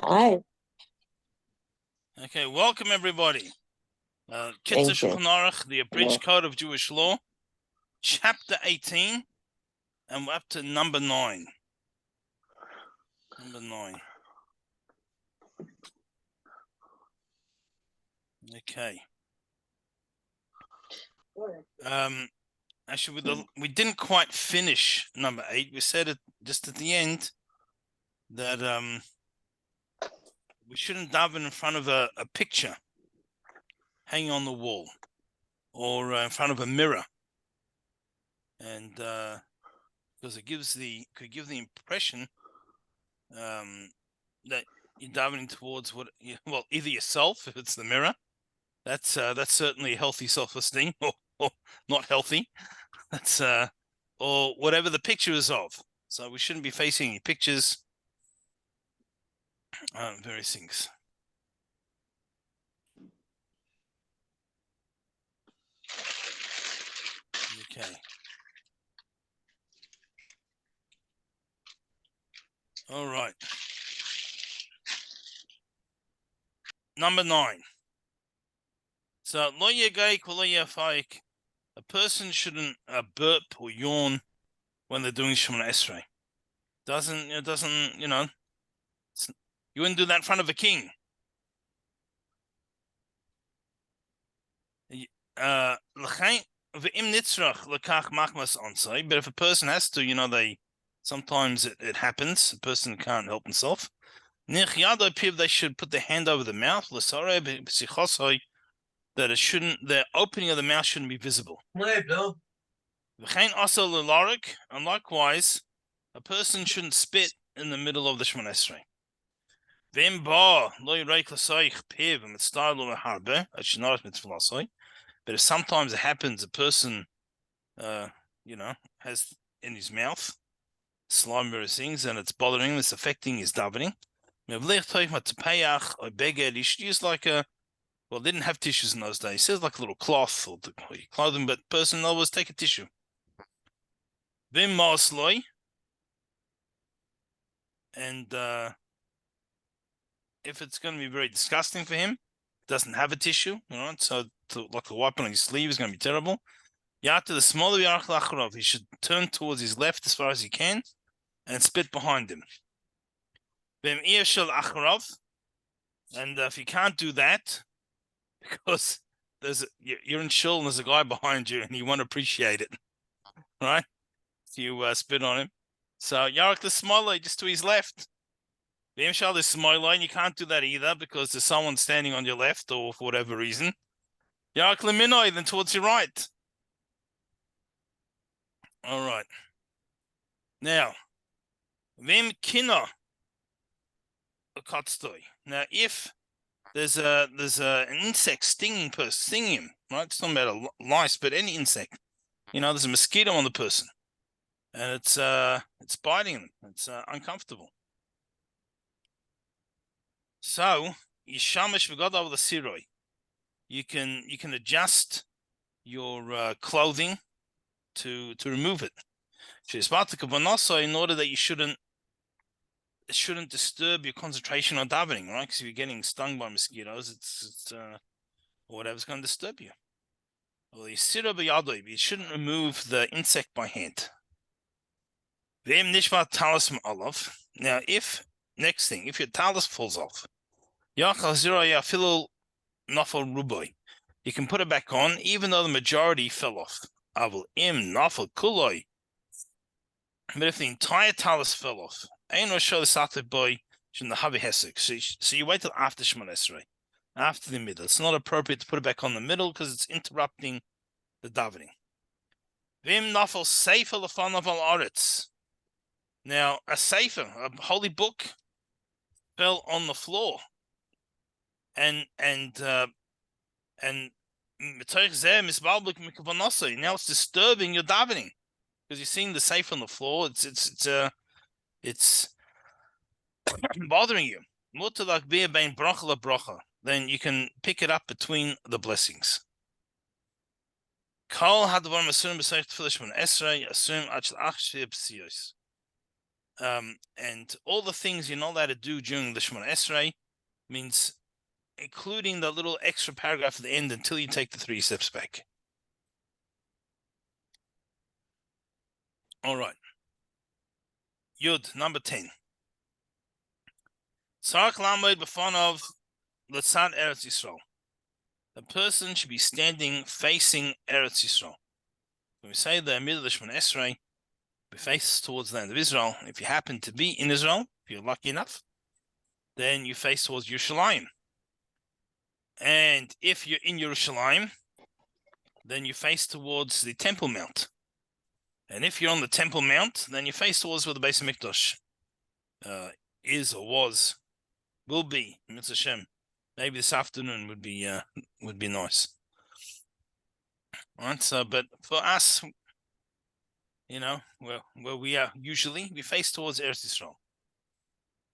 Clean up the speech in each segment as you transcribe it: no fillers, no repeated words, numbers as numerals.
Hi. Okay, welcome everybody. Thank Kitzur you. Shulchan Aruch, the Abridged Code of Jewish Law, Chapter 18, and we're up to number 9. Number 9. Okay. Actually, we didn't quite finish number 8. We said it just at the end that we shouldn't daven in front of a picture hanging on the wall or in front of a mirror, and because it could give the impression that you're davening towards either yourself if it's the mirror. That's certainly healthy self-esteem, or not healthy. That's or whatever the picture is of. So we shouldn't be facing any pictures. Various things. Okay. All right. Number 9. So lo yegayik lo yafayik. A person shouldn't burp or yawn when they're doing Shemona Esrei. You wouldn't do that in front of a king. But if a person has to, sometimes it happens. A person can't help himself. They should put their hand over the mouth. That the opening of the mouth shouldn't be visible. And likewise, a person shouldn't spit in the middle of the Shemona Esrei. But if sometimes it happens, a person, has in his mouth slime various things, and it's bothering him, it's affecting his davening. He should use they didn't have tissues in those days. He says like a little cloth or clothing, but person always take a tissue. And if it's going to be very disgusting for him, doesn't have a tissue, so like a wipe on his sleeve is going to be terrible. The smaller he should turn towards his left as far as he can and spit behind him. And if you can't do that, because you're in shul and there's a guy behind you and you won't appreciate it, right? If you spit on him. So Yarak the smaller, just to his left. V'imshal the smaller, and you can't do that either because there's someone standing on your left or for whatever reason. Yarak leminoi, then towards your right. All right. Now, vim kina akatstoi. Now, if there's an insect stinging him, right? It's not about a lice, but any insect. There's a mosquito on the person, and it's biting them. It's uncomfortable. So yishamish v'gadav l'siroi. You can adjust your clothing to remove it. In order that it shouldn't disturb your concentration on davening, right? Because if you're getting stung by mosquitoes, it's or whatever's going to disturb you. Well, you shouldn't remove the insect by hand. Now, if your talus falls off, you can put it back on, even though the majority fell off. But if the entire talus fell off, so you wait till after Shemona Esrei, after the middle. It's not appropriate to put it back on the middle because it's interrupting the davening. Now, a sefer, a holy book, fell on the floor, and now it's disturbing your davening because you're seeing the sefer on the floor. It's bothering you. Then you can pick it up between the blessings. And all the things you're not allowed to do during the Shemona Esrei means including the little extra paragraph at the end until you take the 3 steps back. All right. Yud, number 10. Sarach Lamed B'fanov L'tzad Eretz Yisrael. A person should be standing facing Eretz Yisrael. When we say the Amid of the Shemona Esrei, we face towards the land of Israel. If you happen to be in Israel, if you're lucky enough, then you face towards Yerushalayim. And if you're in Yerushalayim, then you face towards the Temple Mount. And if you're on the Temple Mount, then you face towards where the Beis HaMikdash is or was, will be, Mitzvah Shem. Maybe this afternoon would be nice. All right, so, but for us, where we are usually, we face towards Eretz Yisrael.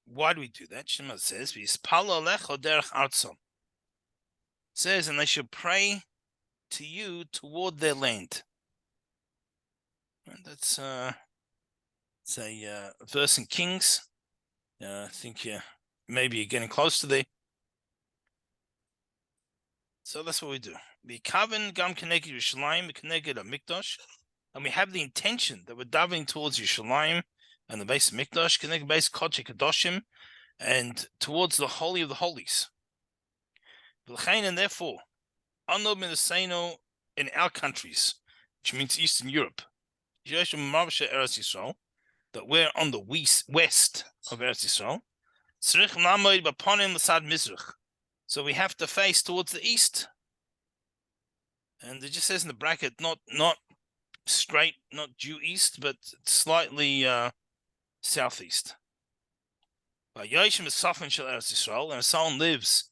Why do we do that? Shema says, says, and they should pray to you toward their land. And that's it's a verse in Kings. I think maybe you're getting close to there. So that's what we do. We kaven gam keneged Yerushalayim, keneged Mikdash, and we have the intention that we're davening towards Yerushalayim and the Beis HaMikdash, keneged Beis Kodesh Kadoshim, and towards the Holy of the Holies. And therefore, in our countries, which means Eastern Europe, that we're on the west of Eretz Yisrael, so we have to face towards the east. And it just says in the bracket, not straight, not due east, but slightly southeast. And if someone lives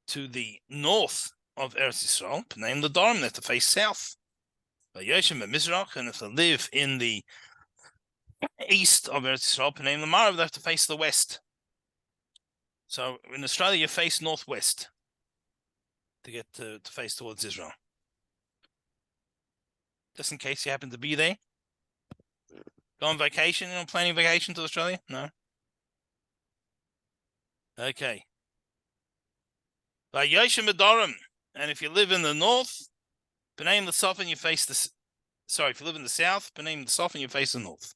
to the north of Eretz Yisrael, name the Dharm, they have to face south. And if they live in the east of Eretz Yisrael, name the Marav, they have to face the west. So in Australia, you face northwest to get to face towards Israel. Just in case you happen to be there. Go on vacation, planning vacation to Australia? No? Okay. And if you live in the north, B'nai the south and you face the... Sorry, if you live in the south, B'nai the south and you face the north.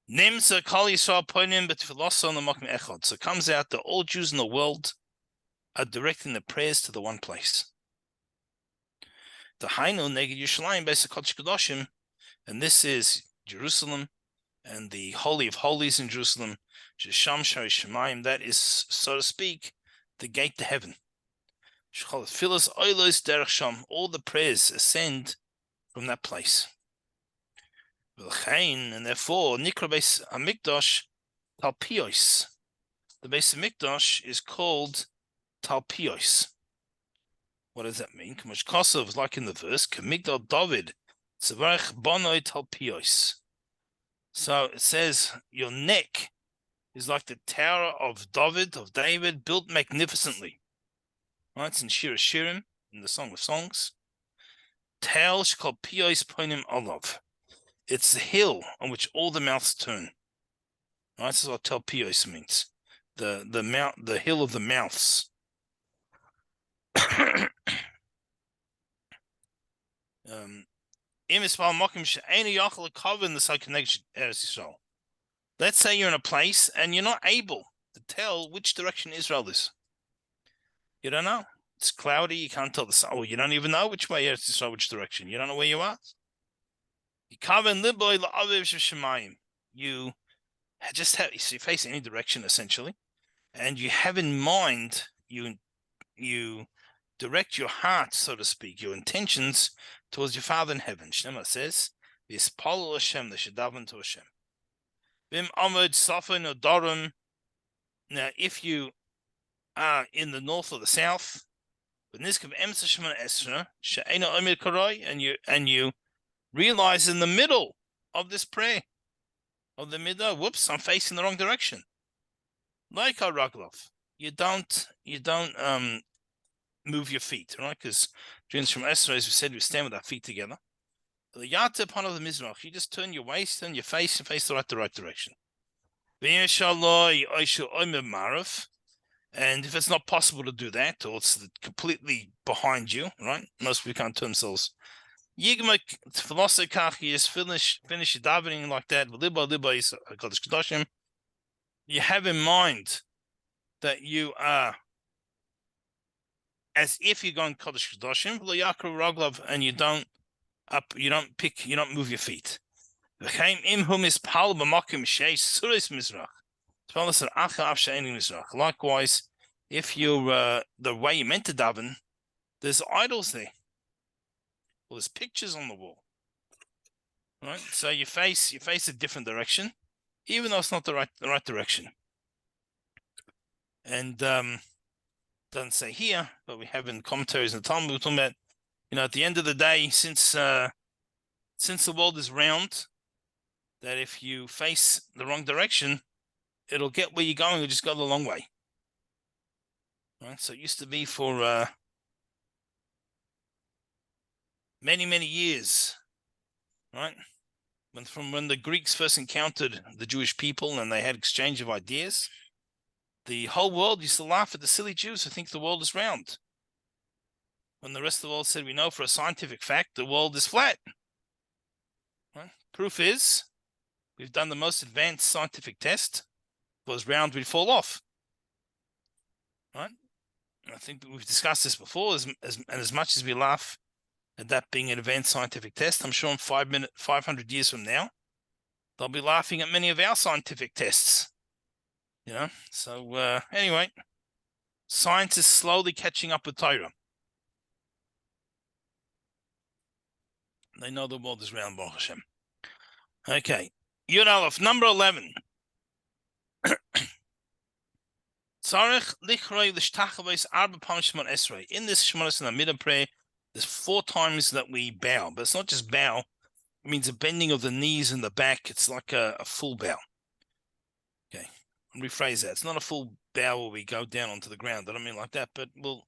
So it comes out that all Jews in the world are directing their prayers to the one place. The Hainu neged Yerushalayim Beis HaKodesh Kadoshim, and this is Jerusalem and the Holy of Holies in Jerusalem, Shesham Shari Shemayim, that is, so to speak, the gate to heaven. All the prayers ascend from that place. And therefore, Nikra Beis HaMikdash Talpios. The Beis HaMikdash is called Talpios. What does that mean? K'mosh Kosov, like in the verse, K'migdal David, Tzavarech Bonoi Talpios. So it says, your neck is like the tower of David, built magnificently. Right, it's in Shir Shirim, in the Song of Songs. Tel Shkol Pios Poinim Olav. It's the hill on which all the mouths turn. Right, this is what Tel Pios means. The hill of the mouths. Let's say you're in a place and you're not able to tell which direction Israel is. You don't know. It's cloudy. You can't tell the sun. Well, you don't even know which way Israel, which direction. You don't know where you are. You just have, so you face any direction essentially, and you have in mind, you direct your heart, so to speak, your intentions towards your Father in heaven. Shema says, "V'yispalel Hashem," they should daven to Hashem. V'im amod safon or darum. Now, if you are in the north or the south, and you realize in the middle of this prayer, of the middle, whoops, I'm facing the wrong direction. Like our Raglov, you don't move your feet, right? Because during from Esra, as we said, we stand with our feet together. The Yata upon of the Mizrach, you just turn your waist, turn your face, and face the right direction. And if it's not possible to do that, or it's completely behind you, right? Most people can't turn themselves. Yigmak Tfilosekach is finish davening like that. You have in mind that you are as if you're going Kodesh Kedoshim, and you don't move your feet. Likewise, if you're the way you meant to daven, there's idols there. Well, there's pictures on the wall, right? So you face a different direction, even though it's not the right direction. And doesn't say here, but we have in commentaries in the Talmud, we're talking about, at the end of the day, since the world is round, that if you face the wrong direction, it'll get where you're going. You'll just go the long way. Right? So it used to be for many, many years, right? When the Greeks first encountered the Jewish people and they had exchange of ideas, the whole world used to laugh at the silly Jews who think the world is round. When the rest of the world said, we know for a scientific fact the world is flat. Right? Proof is, we've done the most advanced scientific test. If it was round, we'd fall off. Right? I think we've discussed this before, as much as we laugh at that being an advanced scientific test, I'm sure in 500 years from now, they'll be laughing at many of our scientific tests. So anyway, science is slowly catching up with Torah. They know the world is round, Baruch Hashem. Okay, Yud Aleph, number 11. Tzarech lichroi l'shtachavos arba pam shemon esrei. In this Shmonos Amida prayer, there's 4 times that we bow, but it's not just bow. It means a bending of the knees and the back. It's like a full bow. Okay, I'll rephrase that. It's not a full bow where we go down onto the ground. I don't mean like that, but we'll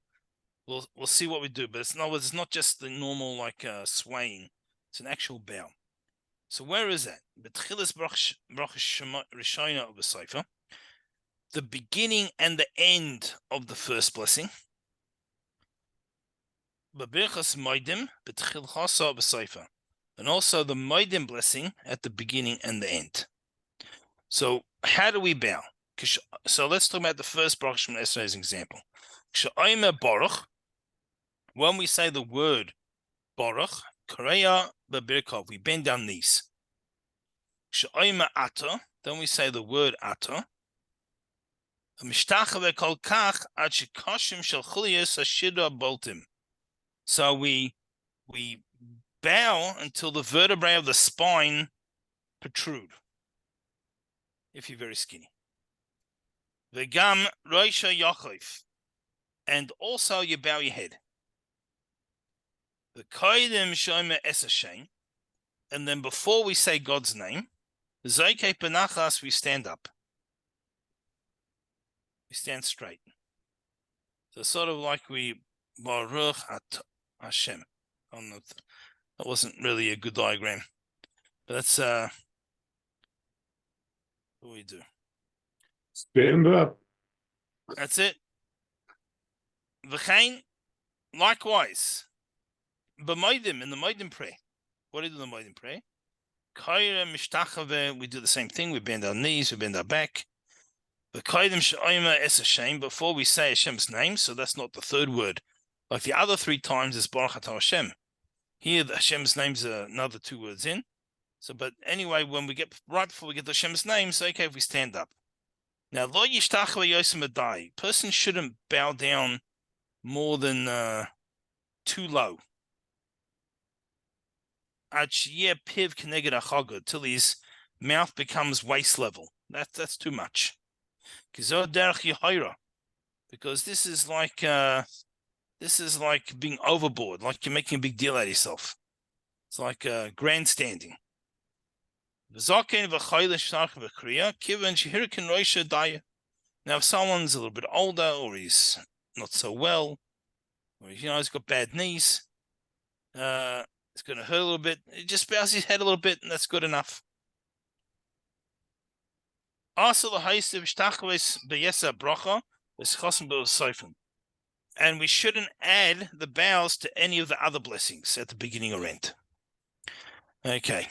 see what we do. But it's not just the normal swaying. It's an actual bow. So where is that? B'tchilas brachas rishona of the Sefer, the beginning and the end of the first blessing. B'birchas moedim b'tchilchasa of the Sefer, and also the moedim blessing at the beginning and the end. So how do we bow? So let's talk about the first brachas from Esrei as an example. When we say the word Baruch, Korea b'birkov, we bend down knees. Ata, then we say the word Ata. So we bow until the vertebrae of the spine protrude, if you're very skinny. V'gam roisha yachov, and also you bow your head. The koidim shomer esashem, and then before we say God's name, zoikei penachas, we stand up. We stand straight. So sort of like we Baruch at Hashem. That wasn't really a good diagram, but that's what we do. Stand up. That's it. V'chein, likewise, b'moedim, in the moedim prayer. What do you do in the moedim prayer? Kaira mishtachave, we do the same thing. We bend our knees, we bend our back. The koidim she'omer es Hashem, before we say Hashem's name, so that's not the third word. Like the other 3 times is Baruch Atah Hashem. Here, the Hashem's name's another 2 words in. So, but anyway, when we get right before we get the Hashem's name, so okay, if we stand up. Now, lo yishtachve yosem adai. Person shouldn't bow down more than too low. Ad sheyeh piv keneged achagod, till his mouth becomes waist level. That's too much. Because this is like being overboard, like you're making a big deal out of yourself. It's like grandstanding. Now, if someone's a little bit older, or he's not so well, or he's got bad knees, it's going to hurt a little bit. He just bows his head a little bit, and that's good enough. And we shouldn't add the bows to any of the other blessings at the beginning or end. Okay.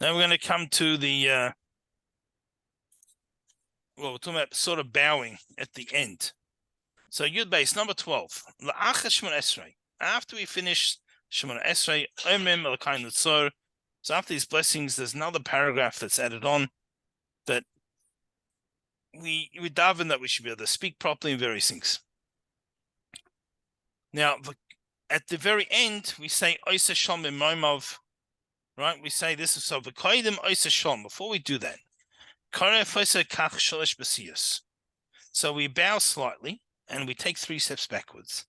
Now we're going to come to the well, we're talking about sort of bowing at the end. So Yud Beis, number 12. After we finish Shemona Esrei, so after these blessings, there's another paragraph that's added on that we daven that we should be able to speak properly in various things. Now, at the very end, we say Oisa Shalom Moimov, right? We say this is so V'koidim Oisa Shalom. Before we do that, so we bow slightly and we take 3 steps backwards.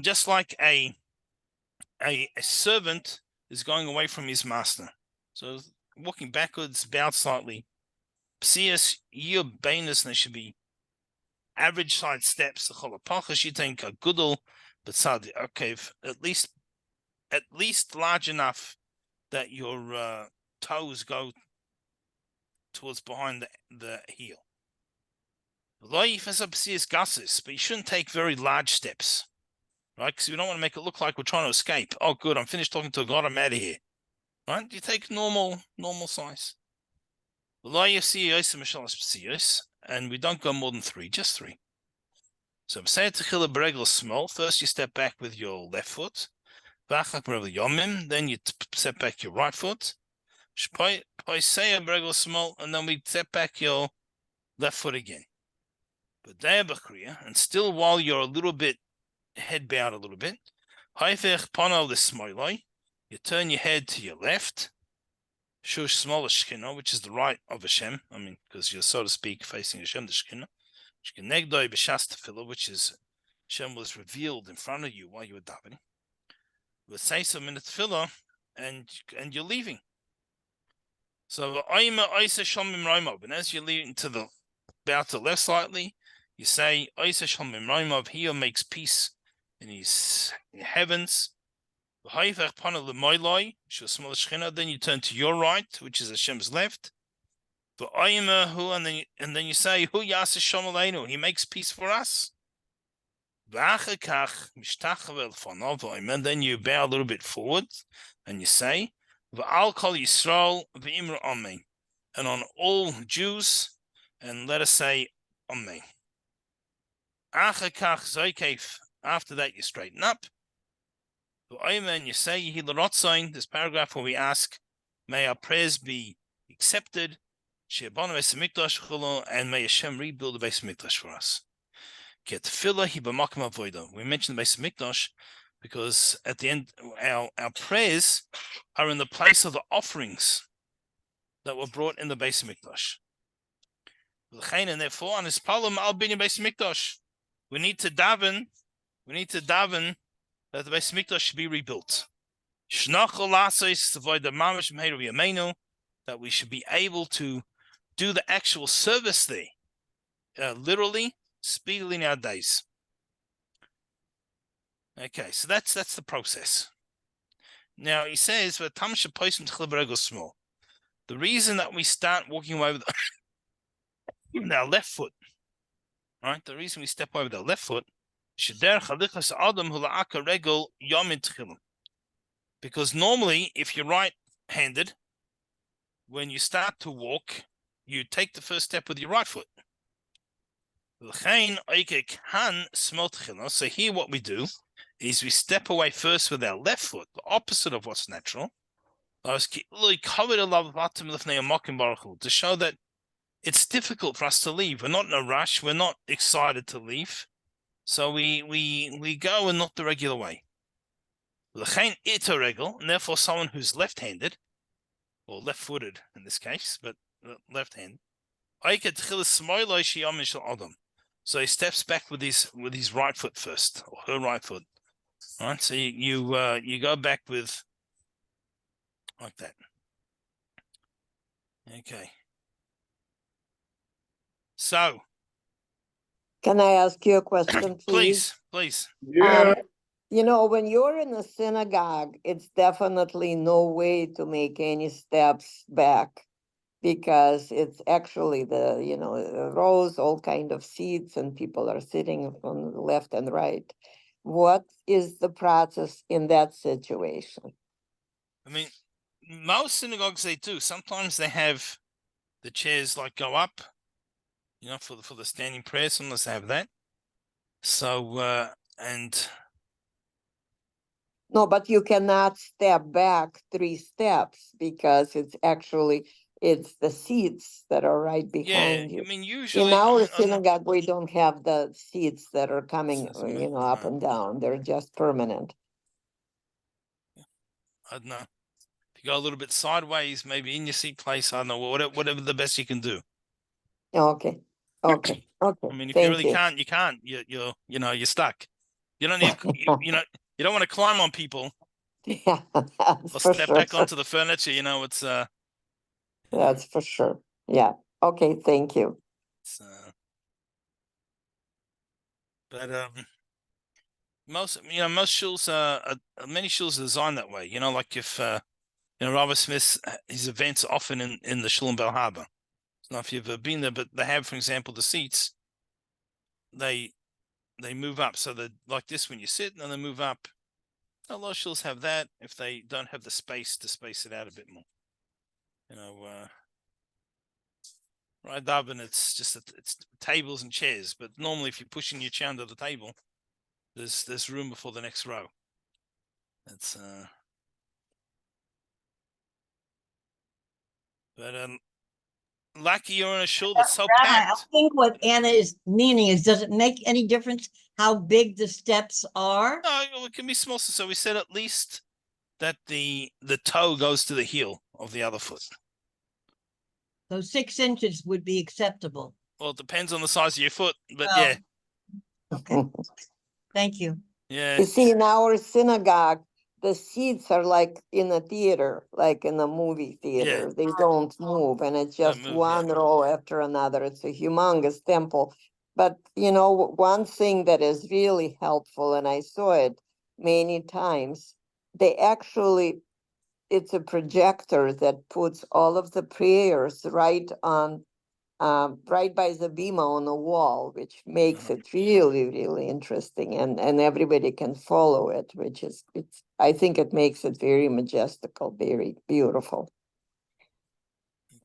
Just like a servant is going away from his master. So walking backwards, bowed slightly. Psias, your bainus, they should be average side steps. The cholapachas, you think a goodel, but sad, okay, at least large enough that your toes go towards behind the heel. But you shouldn't take very large steps, right? Because we don't want to make it look like we're trying to escape. Oh, good, I'm finished talking to God, I'm out of here. Right? You take normal size. And we don't go more than 3, just 3. So first you step back with your left foot. Then you step back your right foot. And then we step back your left foot again. But and still while you're a little bit head bowed a little bit, you turn your head to your left, shush smaller shkina, which is the right of Hashem. I mean, because you're so to speak facing Hashem, the shkina. Which is Hashem was revealed in front of you while you were davening. Let's say some in the tefillah, and you're leaving. So and as you're leaving to the bow to the left slightly, you say he makes peace in his heavens. Then you turn to your right, which is Hashem's left. And then you say, he makes peace for us. And then you bow a little bit forward and you say, and on all Jews, and let us say Amen. After that, you straighten up. And you say, this paragraph where we ask, may our prayers be accepted, and may Hashem rebuild the Beis Mikdash for us. We mentioned the Beis Mikdash because at the end, our prayers are in the place of the offerings that were brought in the Beis Mikdash. And therefore, on his palom al binyan Beis Mikdash, we need to daven that the Beis Mikdash should be rebuilt. That we should be able to do the actual service there, literally, speedily in our days. Okay, so that's the process. Now he says, the reason that we start walking away with our left foot, right? The reason we step away with our left foot, because normally, if you're right-handed, when you start to walk, you take the first step with your right foot. So here what we do is we step away first with our left foot, the opposite of what's natural, to show that it's difficult for us to leave. We're not in a rush. We're not excited to leave. So we go and not the regular way. And therefore someone who's left-handed, or left-footed in this case, but left-handed, so he steps back with his right foot first, or her right foot. All right, so you go back with like that. Okay. So, can I ask you a question, please? Please. Yeah. You know, when you're in a synagogue, it's definitely no way to make any steps back because it's actually rows, all kind of seats, and people are sitting on the left and right. What is the process in that situation? I mean, most synagogues they do. Sometimes they have the chairs like go up, for the standing prayer. Sometimes they have that. So and No, but you cannot step back 3 steps because it's the seats that are right yeah, behind I you. mean In usually our on synagogue, we don't have the seats that are coming, up no, and down. They're just permanent. I don't know. If you go a little bit sideways, maybe in your seat place, I don't know, whatever the best you can do. Okay, okay, okay. I mean, if you Thank really you. can't, you can't. You're stuck. You don't need you don't want to climb on people Yeah, that's or for step sure. back onto the furniture. It's That's for sure. Yeah. Okay, thank you. it's but most shuls many shuls are designed that way. Like if Robert Smith's his events are often in the shul in Bell Harbor. I don't know if you've ever been there, but they have, for example, the seats. They move up, so that like this when you sit, and then they move up. A lot of shuls have that if they don't have the space to space it out a bit more. Right, Dublin, it's just it's tables and chairs, but normally if you're pushing your chair under the table, there's room before the next row. It's but lucky you're in a shul that's so Rabbi, I packed. think what Anna is meaning is, does it make any difference how big the steps are? No, it can be small. So we said at least that the toe goes to the heel of the other foot. So 6 inches would be acceptable. Well, it depends on the size of your foot, but Well, yeah, okay. Thank you. yeah, You see, in our synagogue, the seats are like in a theater, like in a movie theater. They don't move, and it's don't just move. Yeah, one row after another. It's a humongous temple. But, one thing that is really helpful, and I saw it many times, it's a projector that puts all of the prayers right by the bima on the wall, which makes it really, really interesting, and everybody can follow it, I think it makes it very majestical, very beautiful.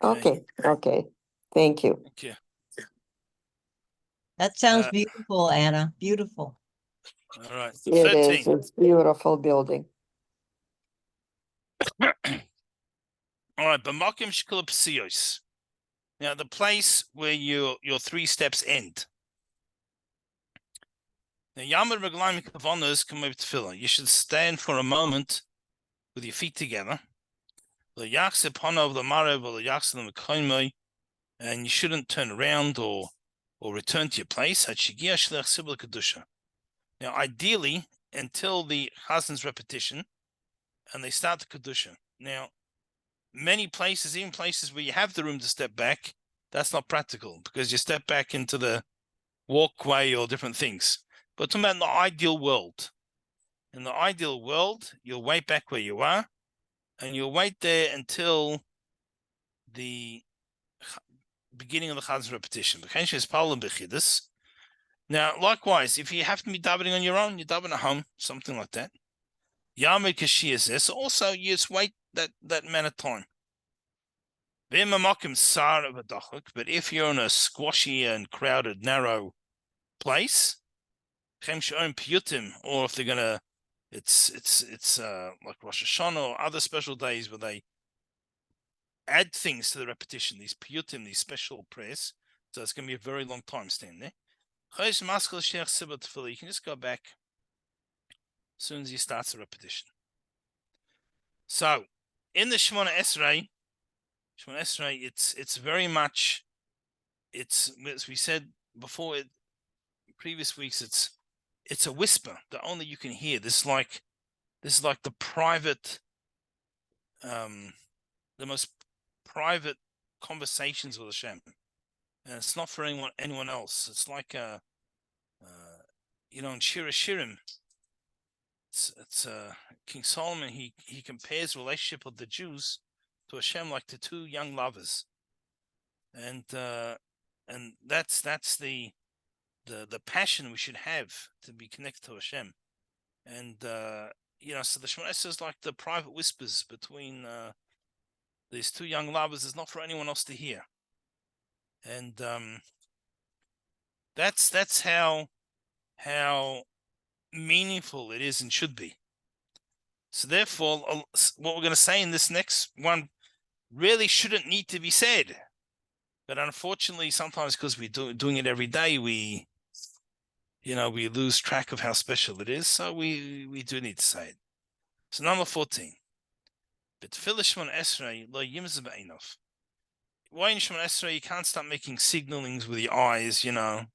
okay. Okay, thank you. Thank you. That sounds beautiful, Anna. Beautiful. All right, It is, 13. it's beautiful building. All right, b'makim shekol psiyos. Now, the place where your 3 steps end. Now, yamad reglaim kavanas come over tefillah. You should stand for a moment with your feet together. And you shouldn't turn around or return to your place. Now, ideally, until the Chazin's repetition, and they start the kedusha. Now, many places, even places where you have the room to step back, that's not practical because you step back into the walkway or different things. But talking about in the ideal world, you'll wait back where you are, and you'll wait there until the beginning of the Chaz's repetition. Now, likewise, if you have to be davening on your own, you daven at home, something like that. Yamid Kashir says, also you just wait that amount of time. But if you're in a squashy and crowded, narrow place, or if they're gonna, it's like Rosh Hashanah or other special days where they add things to the repetition, these piyutim, these special prayers. So it's gonna be a very long time staying there. You can just go back as soon as he starts the repetition. So in the Shemona Esrei, it's very much, it's, as we said before, previous weeks, it's a whisper that only you can hear. This is like the private, the most private conversations with Hashem, and it's not for anyone else. It's like in Shir Shirim, it's King Solomon. He compares the relationship of the Jews to Hashem like the two young lovers, and that's the passion we should have to be connected to Hashem, and so the Shemona Esrei is like the private whispers between these two young lovers. It's not for anyone else to hear, and that's how meaningful it is and should be. So therefore, what we're going to say in this next one really shouldn't need to be said, but unfortunately, sometimes because we're doing it every day, we lose track of how special it is. So we do need to say it. So number 14. But Shemona Esrei lo yimz ba'inov. Why in Shemona Esrei you can't start making signalings with your eyes, or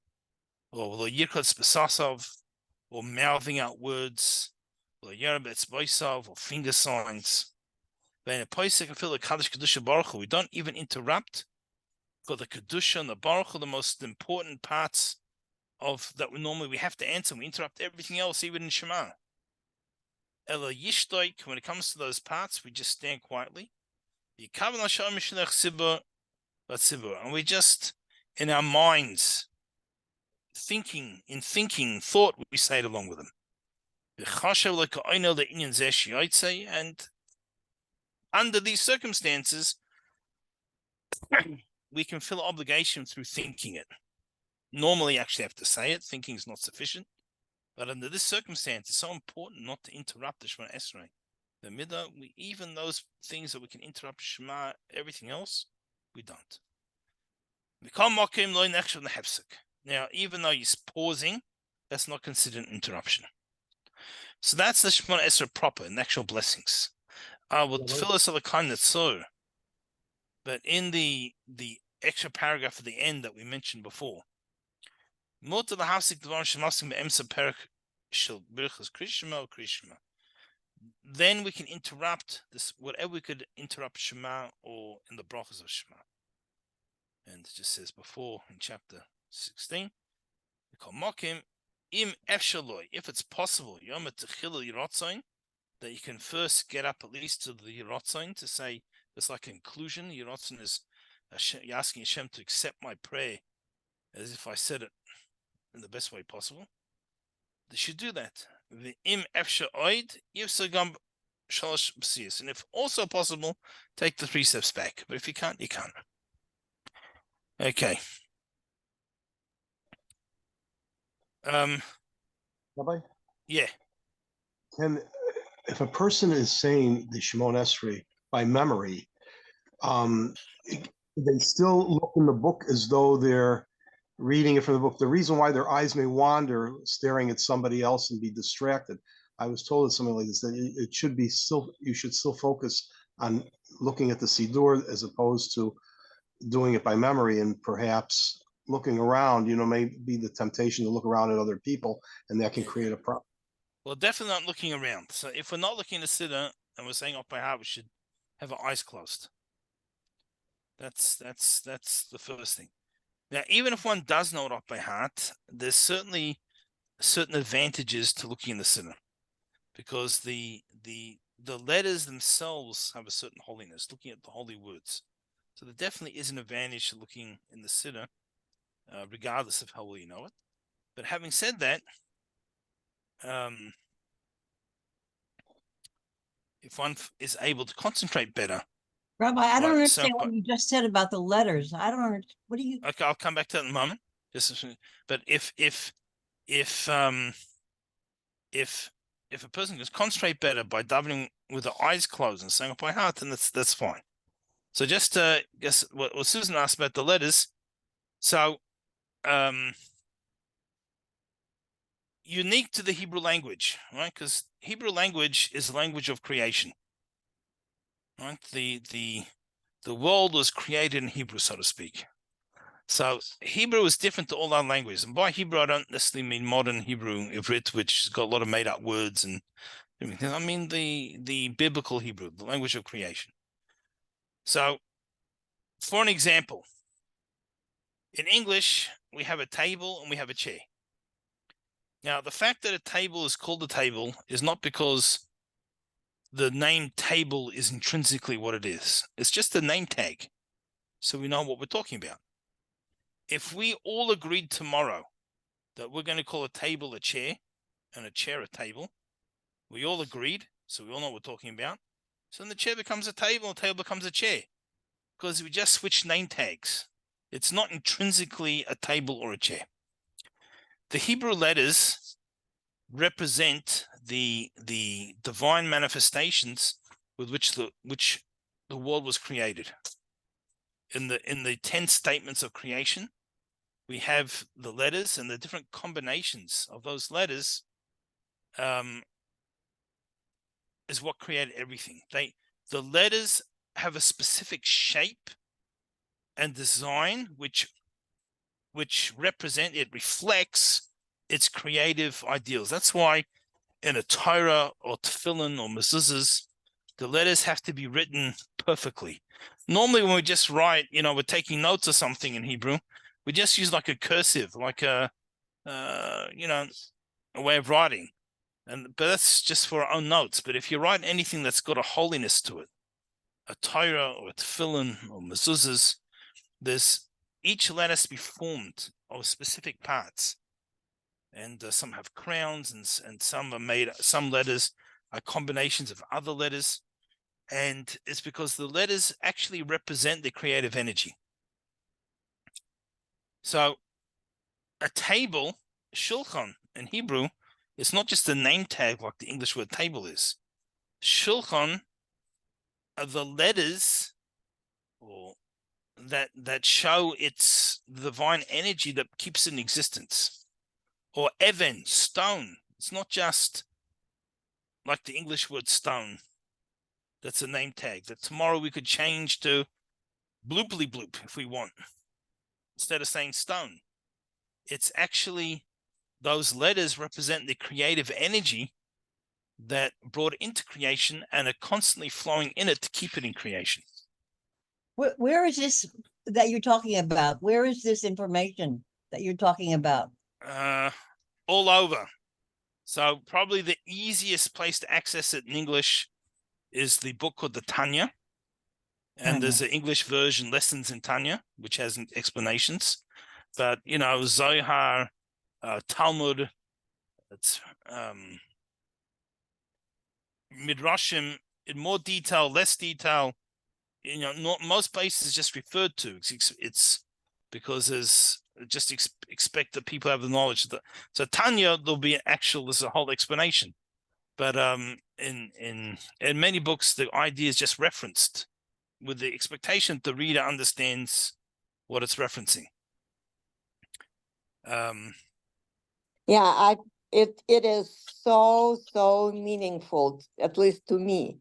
lo yirkot spesasov, or mouthing out words, or or finger signs. We don't even interrupt, because the kedusha and the baruch are the most important parts of that. We have to answer. We interrupt everything else, even in Shema. Ela yishtoik, when it comes to those parts, we just stand quietly. And we just in our minds thought, we say it along with them. And under these circumstances, we can feel obligation through thinking it. Normally, you actually have to say it. Thinking is not sufficient. But under this circumstance, it's so important not to interrupt the Shemona Esrei. The midah, even those things that we can interrupt Shema, everything else, we don't. Now, even though he's pausing, that's not considered an interruption. So that's the Shemona Esrei proper, in actual blessings. With Phyllis of the kind that's so. But in the extra paragraph at the end that we mentioned before, then we can interrupt this, whatever we could interrupt Shema or in the brachas of Shema. And it just says before in chapter 16, if it's possible, that you can first get up at least to the Yiratzon to say, it's like a conclusion. Yiratzon is you're asking Hashem to accept my prayer as if I said it in the best way possible. They should do that. And if also possible, take the 3 steps back. But if you can't, you can't. Okay. Rabbi? Yeah. If a person is saying the Shemona Esrei by memory, they still look in the book as though they're reading it from the book. The reason why their eyes may wander, staring at somebody else and be distracted, I was told something like this, that it should be still, you should still focus on looking at the Siddur as opposed to doing it by memory, and perhaps looking around, may be the temptation to look around at other people, and that can create a problem. Well, definitely not looking around. So if we're not looking at the Siddur and we're saying off by heart, we should have our eyes closed. That's the first thing. Now, even if one does know it off by heart, there's certainly certain advantages to looking in the Siddur, because the letters themselves have a certain holiness, looking at the holy words. So there definitely is an advantage to looking in the Siddur, regardless of how well you know it. But having said that, if one is able to concentrate better. Rabbi, I don't Right, understand so- what you just said about the letters. I don't understand. What do you? Okay, I'll come back to that in a moment. But if a person can concentrate better by davening with the eyes closed and saying it by heart, then that's fine. So just guess what Susan asked about the letters. So unique to the Hebrew language, right? Because Hebrew language is a language of creation. Right? The world was created in Hebrew, so to speak. So Hebrew is different to all our languages. And by Hebrew, I don't necessarily mean modern Hebrew, Ivrit, which has got a lot of made-up words and everything. I mean the biblical Hebrew, the language of creation. So, for an example, in English, we have a table and we have a chair. Now, the fact that a table is called a table is not because the name table is intrinsically what it is. It's just a name tag, so we know what we're talking about. If we all agreed tomorrow that we're going to call a table a chair and a chair a table, we all agreed, so we all know what we're talking about. So then the chair becomes a table, and the table becomes a chair, because we just switched name tags. It's not intrinsically a table or a chair. The Hebrew letters represent the divine manifestations with which the world was created. In the 10 statements of creation, we have the letters, and the different combinations of those letters is what created everything. The letters have a specific shape and design which reflects its creative ideals. That's why in a Torah or tefillin or mezuzahs, the letters have to be written perfectly. Normally when we just write, we're taking notes or something in Hebrew, we just use like a cursive, like a way of writing. But that's just for our own notes. But if you write anything that's got a holiness to it, a Torah or a tefillin or mezuzahs, each letter has to be formed of specific parts. And some have crowns, and some letters are combinations of other letters. And it's because the letters actually represent the creative energy. So a table, shulchan in Hebrew, it's not just a name tag like the English word table is. Shulchan are the letters or that show its divine energy that keeps it in existence. Or even, stone. It's not just like the English word stone. That's a name tag that tomorrow we could change to bloopily bloop if we want, instead of saying stone. It's actually, those letters represent the creative energy that brought it into creation and are constantly flowing in it to keep it in creation. Where is this that you're talking about? Where is this information that you're talking about? All over. So probably the easiest place to access it in English is the book called the Tanya. And there's an English version, Lessons in Tanya, which has explanations. But, Zohar, Talmud, it's Midrashim, in more detail, less detail, not most places just referred to. It's because there's just expect that people have the knowledge. So Tanya, there's a whole explanation. But in many books, the idea is just referenced with the expectation the reader understands what it's referencing. It is so meaningful, at least to me,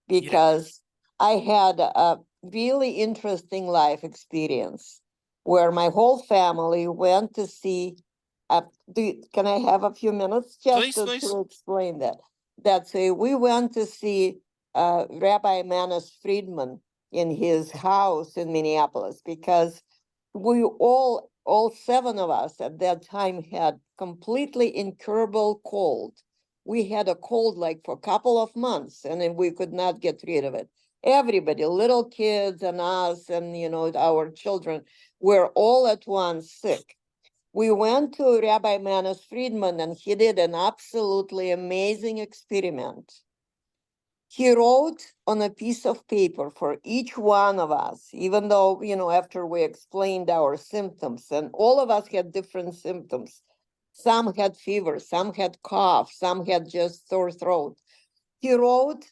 because I had a really interesting life experience where my whole family went to see. Can I have a few minutes just Please. to explain that? We went to see Rabbi Manis Friedman in his house in Minneapolis, because we all 7 of us at that time had completely incurable cold. We had a cold like for a couple of months, and then we could not get rid of it. Everybody, little kids and us and our children, were all at once sick. We went to Rabbi Manis Friedman, and he did an absolutely amazing experiment. He wrote on a piece of paper for each one of us, even though, after we explained our symptoms, and all of us had different symptoms. Some had fever, some had cough, some had just sore throat. He wrote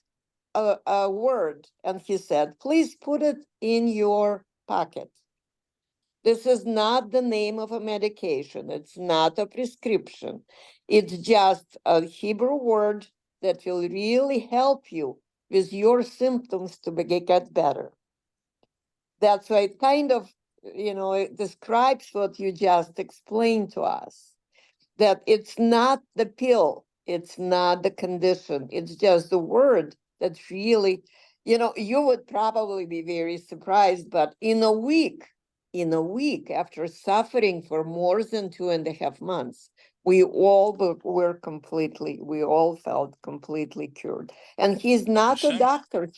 a word, and he said, please put it in your pocket. This is not the name of a medication. It's not a prescription. It's just a Hebrew word that will really help you with your symptoms to get better. That's why it kind of, it describes what you just explained to us, that it's not the pill, it's not the condition, it's just the word that really, you would probably be very surprised, but in a week after suffering for more than 2.5 months, we all we all felt completely cured. And he's not a shame. doctor.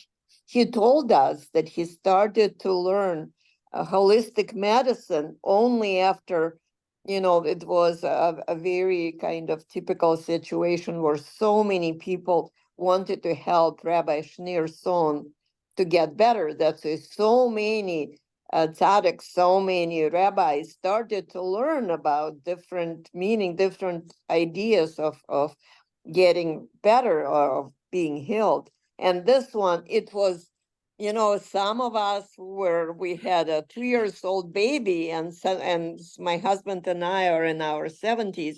He told us that he started to learn holistic medicine only after, it was a very kind of typical situation where so many people wanted to help Rabbi Schneer's son to get better. That's why so many tzaddiks, so many rabbis started to learn about different meaning, different ideas of getting better or of being healed. And this one, it was, some of us we had a 2 years old baby, and my husband and I are in our 70s.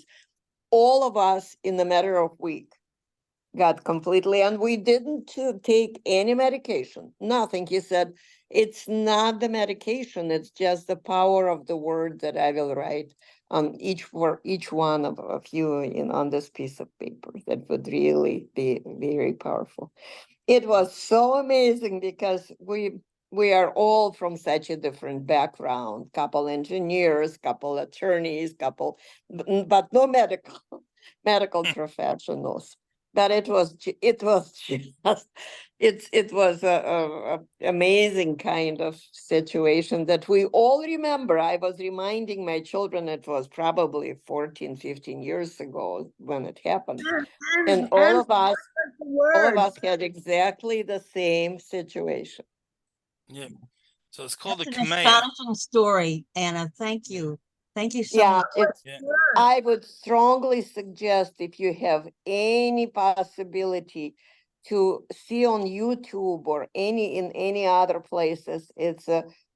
All of us in a matter of week got completely, and we didn't take any medication, nothing. He said, it's not the medication, it's just the power of the word that I will write on each one of you on this piece of paper. That would really be very powerful. It was so amazing because we are all from such a different background, couple engineers, couple attorneys, but no medical professionals. But it was just it was a amazing kind of situation that we all remember. I was reminding my children, it was probably 14, 15 years ago when it happened. And all of us had exactly the same situation. Yeah. So it's called That's the an Kamea. astonishing story, Anna. Thank you. Thank you so Yeah, much. Yeah. I would strongly suggest, if you have any possibility to see on YouTube or in any other places, it's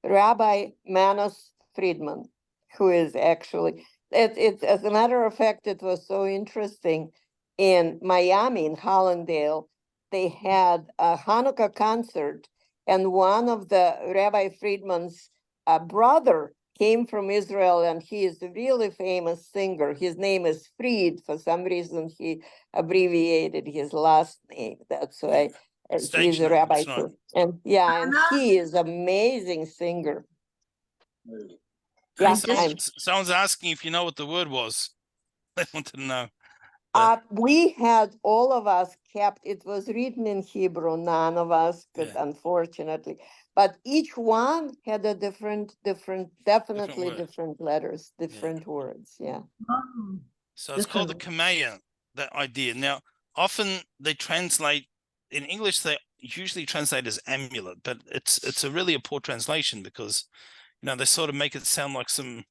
Rabbi Manos Friedman, who is actually, it's as a matter of fact, it was so interesting. In Miami, in Hollandale, they had a Hanukkah concert, and one of the Rabbi Friedman's brother came from Israel, and he is a really famous singer. His name is Fried. For some reason, he abbreviated his last name. That's why Stage he's a name, rabbi that's right. too. And yeah, and he is amazing singer. Hey, Yeah, someone's asking if you know what the word was. They wanted to know. we had, all of us kept, it was written in Hebrew, none of us could, Yeah. unfortunately, but each one had a definitely word. different letters, different words, yeah. So it's called the Kamea, that idea. Now, often they translate, in English, they usually translate as amulet, but it's a really a poor translation because, they sort of make it sound like some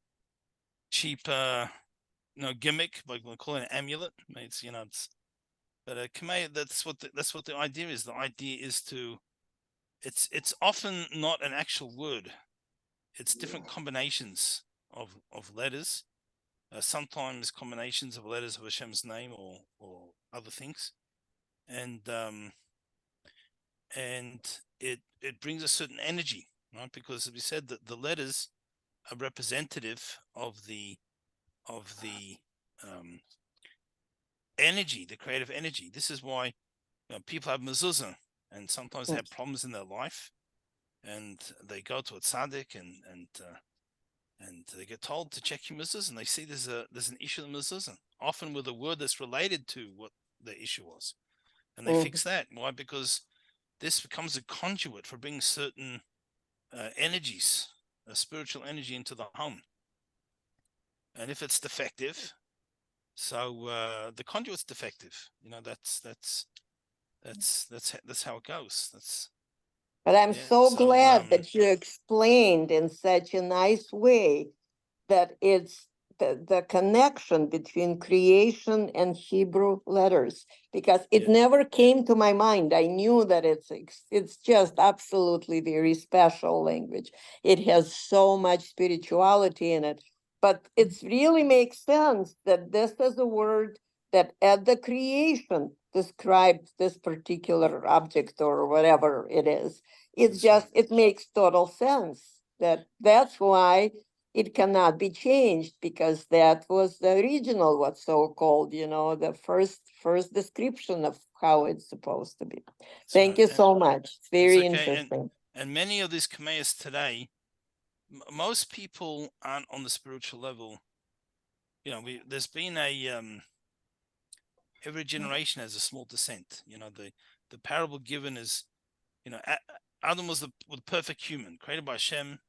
cheap, gimmick, like we call it an amulet. It's, but a Kamea, that's what the idea is. The idea is it's often not an actual word. It's different combinations of letters. Sometimes combinations of letters of Hashem's name or other things, and it brings a certain energy, right? Because as we said, that the letters are representative of the energy, the creative energy. This is why people have mezuzah, and sometimes they have problems in their life, and they go to a tzaddik and they get told to check your mezuzah, and they see there's an issue in the mezuzah, often with a word that's related to what the issue was, and they fix that. Why? Because this becomes a conduit for bringing certain energies, a spiritual energy, into the home. And if it's defective, so the conduit's defective. That's how it goes. But I'm so glad that you explained in such a nice way that it's the connection between creation and Hebrew letters, because it never came to my mind. I knew that it's just absolutely very special language. It has so much spirituality in it, but it really makes sense that this is a word that at the creation described this particular object or whatever it is. It makes total sense. That's why it cannot be changed, because that was the original, what's so-called, the first description of how it's supposed to be. Thank you so much. It's very interesting. And many of these kameas today, most people aren't on the spiritual level there's been a every generation has a small descent. The parable given is, Adam was the perfect human, created by Hashem,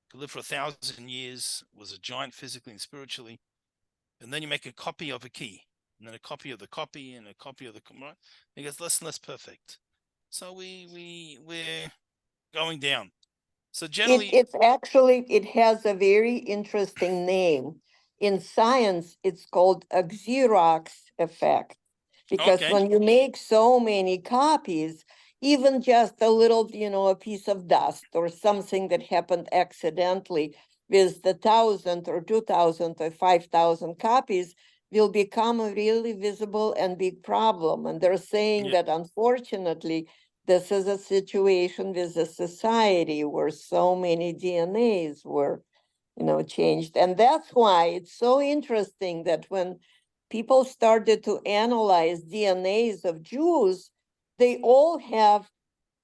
could live for 1,000 years, was a giant physically and spiritually, and then you make a copy of a key, and then a copy of the copy, and a copy of the right. It gets less and less perfect. So we're going down. So generally, It has a very interesting name. In science, it's called a Xerox effect. Because okay, when you make so many copies, even just a little, a piece of dust or something that happened accidentally with the 1,000 or 2,000 or 5,000 copies will become a really visible and big problem. And they're saying Yeah. that unfortunately, this is a situation with a society where so many DNAs were, changed. And that's why it's so interesting that when people started to analyze DNAs of Jews, they all have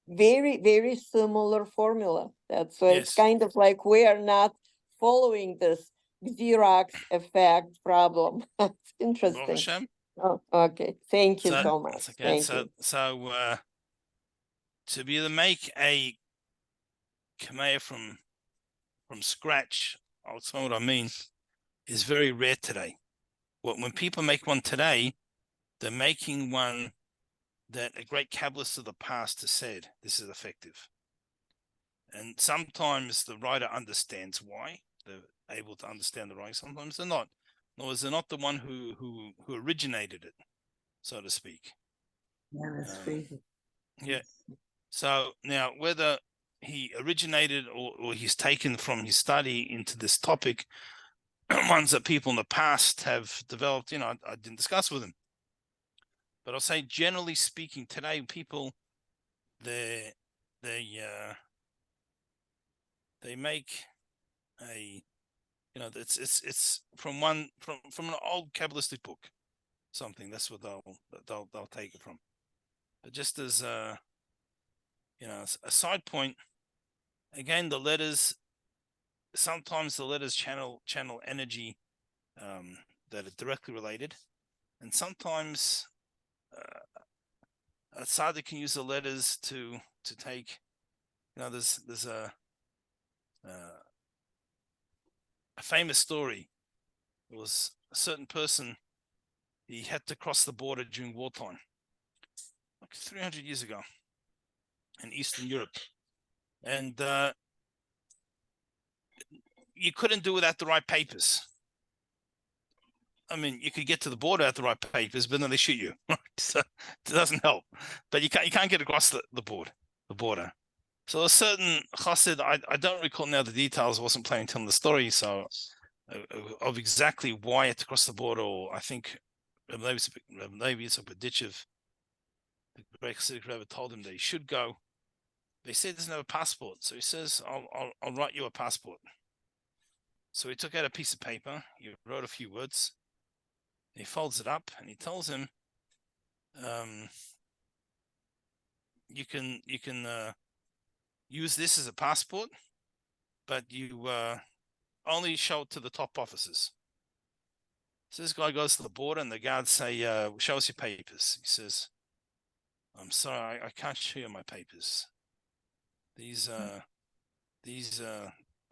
very, very similar formula. That's so it's Yes. kind of like we are not following this Xerox effect problem. That's Baruch interesting. Hashem. Oh, okay. Thank you So so much. that's okay. Thank So you. to be able to make a kameh from scratch, I'll explain what I mean, is very rare today. When people make one today, they're making one that a great Kabbalist of the past has said this is effective. And sometimes the writer understands why. They're able to understand the writing. Sometimes they're not. In other words, they're not the one who originated it, so to speak. Yeah, that's crazy. Yeah. So now whether he originated or he's taken from his study into this topic, ones that people in the past have developed, I didn't discuss with him. But I'll say, generally speaking, today people they make a, it's from an old Kabbalistic book, something. That's what they'll take it from. But just as a side point, again, the letters, sometimes the letters channel energy that are directly related, and sometimes a tzaddik can use the letters to take. There's a famous story. There was a certain person. He had to cross the border during wartime, like 300 years ago, in Eastern Europe, and you couldn't do it without the right papers. I mean, you could get to the border at the right papers, but then they shoot you. So it doesn't help. But you can't get across the border. So a certain chassid, I don't recall now the details. I wasn't planning to tell the story, so of exactly why I had to cross the border. Or I think Levi Yitzchok, the great Chassidic Rebbe, told him that he should go. They said he doesn't have a passport, so he says, "I'll write you a passport." So he took out a piece of paper. He wrote a few words. He folds it up and he tells him, "You can use this as a passport, but you only show it to the top officers." So this guy goes to the border and the guards say, "Show us your papers." He says, "I'm sorry, I can't show you my papers. These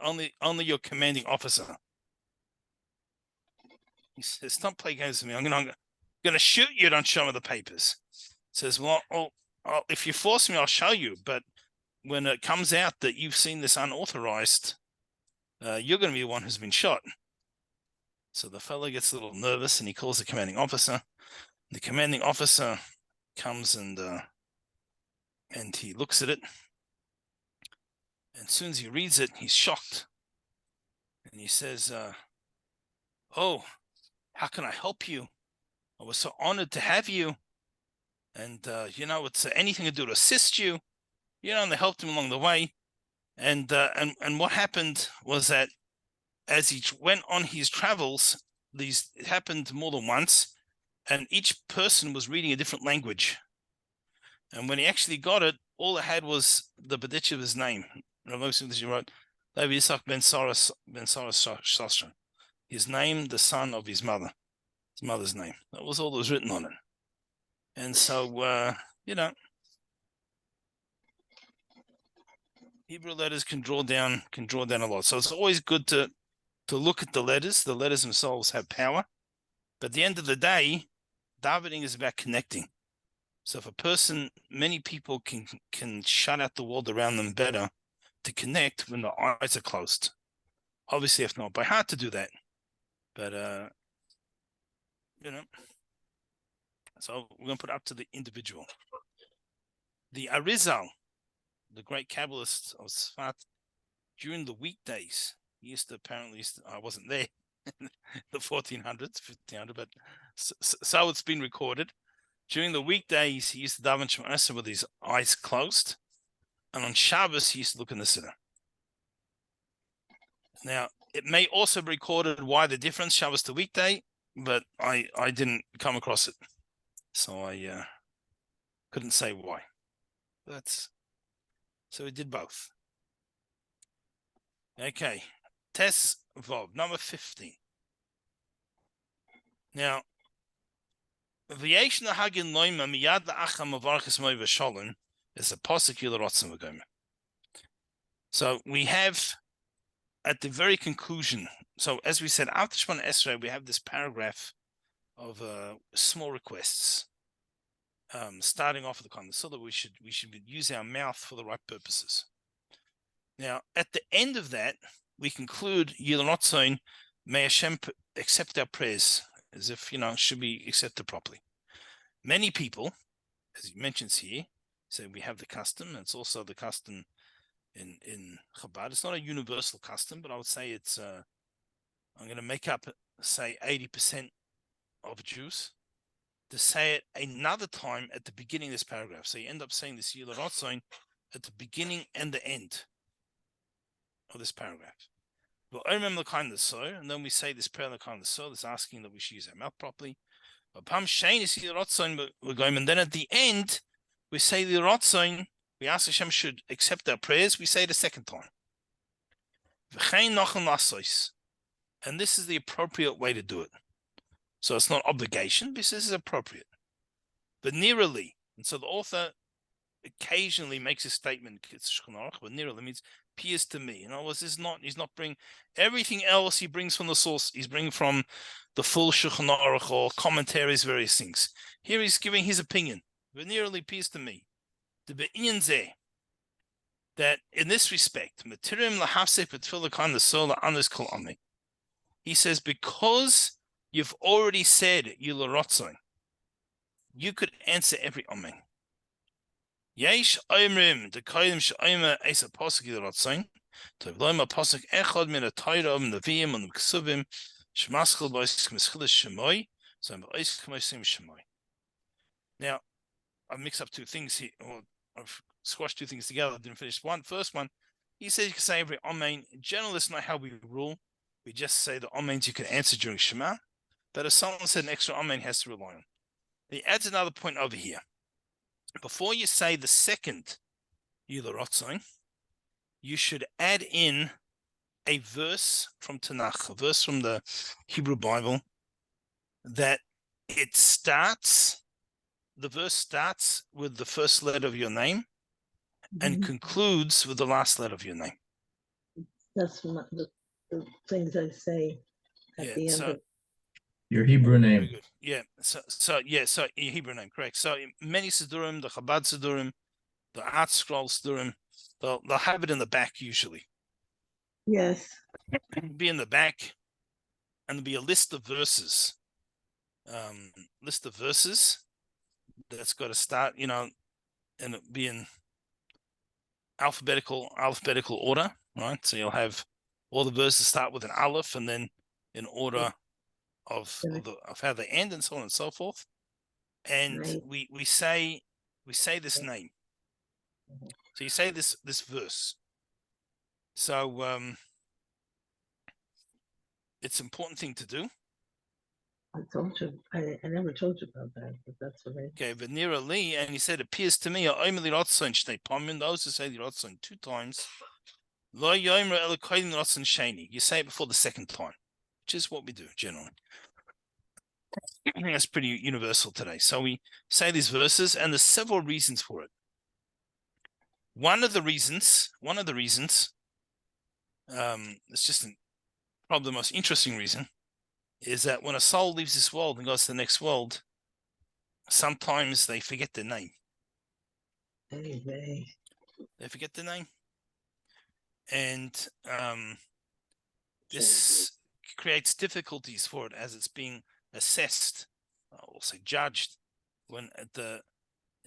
only your commanding officer." He says, "Don't play games with me. I'm gonna shoot you. Don't show me the papers." He says, "Well, if you force me, I'll show you. But when it comes out that you've seen this unauthorized, you're going to be the one who's been shot." So the fellow gets a little nervous and he calls the commanding officer. The commanding officer comes and he looks at it. And as soon as he reads it, he's shocked. And he says, "Oh, how can I help you? I was so honored to have you. And, it's anything to do to assist you." And they helped him along the way. And what happened was that as he went on his travels, it happened more than once, and each person was reading a different language. And when he actually got it, all it had was the Baditch of his name. Rav Moshe wrote, Levi Yitzchok ben Sarah Shastra. his name, the son of his mother's name. That was all that was written on it. And so, Hebrew letters can draw down a lot. So it's always good to look at the letters. The letters themselves have power. But at the end of the day, davening is about connecting. So if many people can shut out the world around them better to connect when the eyes are closed. Obviously, if not by heart to do that. But, so we're going to put it up to the individual. The Arizal, the great Kabbalist of Shvat, during the weekdays, I wasn't there in the 1400s, 1500, but so it's been recorded. During the weekdays, he used to daven Shema Esrei with his eyes closed. And on Shabbos, he used to look in the Siddur. Now, it may also be recorded why the difference, Shabbos to weekday, but I didn't come across it. So I couldn't say why. So we did both. Okay. Tes Vov, number 15. Now, V'yesh nahagin loima miyad la'acham avarchis moi v'sholem is a posuk yilarotzim v'gomer. So we have at the very conclusion. So as we said, after Shemona Esrei, we have this paragraph of small requests, starting off with the content, so that we should use our mouth for the right purposes. Now, at the end of that, we conclude Yilarotzon, may Hashem accept our prayers, as if should be accepted properly. Many people, as he mentions here, say we have the custom. And it's also the custom in Chabad. It's not a universal custom, but I would say it's. I'm going to make up, say, 80% of Jews to say it another time at the beginning of this paragraph. So you end up saying this Yilarotzon at the beginning and the end of this paragraph. Well, I remember the kind of so, and then we say this prayer the kind of so, that's asking that we should use our mouth properly. But Pam Shein is Yilarotzon, we're going, and then at the end we say Yilarotzon. We ask Hashem should accept our prayers. We say it a second time. And this is the appropriate way to do it. So it's not obligation, this is appropriate. But nearly, and so the author occasionally makes a statement, but nearly means appears to me. In other words, he's not bringing everything else he brings from the source. He's bringing from the full Shulchan Aruch or commentaries, various things. Here he's giving his opinion. But nearly appears to me. The be'inyan zeh, that in this respect, he says, because you've already said Yilarotzon, you could answer every Amen. Yesh Oimrim, the Koyim Sh'Oimer Esa Posuk Yilarotzon, Tovloima Posuk Echad Min HaTorah Min Neviim and Ksuvim, Shmaschel Bois K'Meschilus Shemoy, so Bois K'Meschilus Shemoy. Now, I've mixed up two things here, or I've squashed two things together. I didn't finish first one. He says you can say every Amen. In general, it's not how we rule. We just say the Amens you can answer during Shema. But if someone said an extra Amen, he has to rely on. He adds another point over here. Before you say the second Yilarotzon, you should add in a verse from Tanakh, a verse from the Hebrew Bible, that the verse starts with the first letter of your name and concludes with the last letter of your name. That's the things I say at the end of your Hebrew name. Yeah. So your Hebrew name, correct. So many Siddurim, the Chabad Siddurim, the Art Scroll Siddurim, they'll have it in the back usually. Yes. It'll be in the back, and there'll be a list of verses. That's got to start, and it'll be in alphabetical order, right? So you'll have all the verses start with an aleph, and then in order of how they end, and so on and so forth. And right. we say this name. So you say this verse. So it's an important thing to do. I told you, I never told you about that, but that's what I. Okay, but near Ali, and he said, appears to me, those who say the Rotzon 2 times, you say it before the second time. which is what we do generally. I think that's pretty universal today. So we say these verses, and there's several reasons for it. One of the reasons, it's just probably the most interesting reason, is that when a soul leaves this world and goes to the next world, sometimes they forget their name. They. They forget their name. And this creates difficulties for it as it's being assessed, or say judged, when in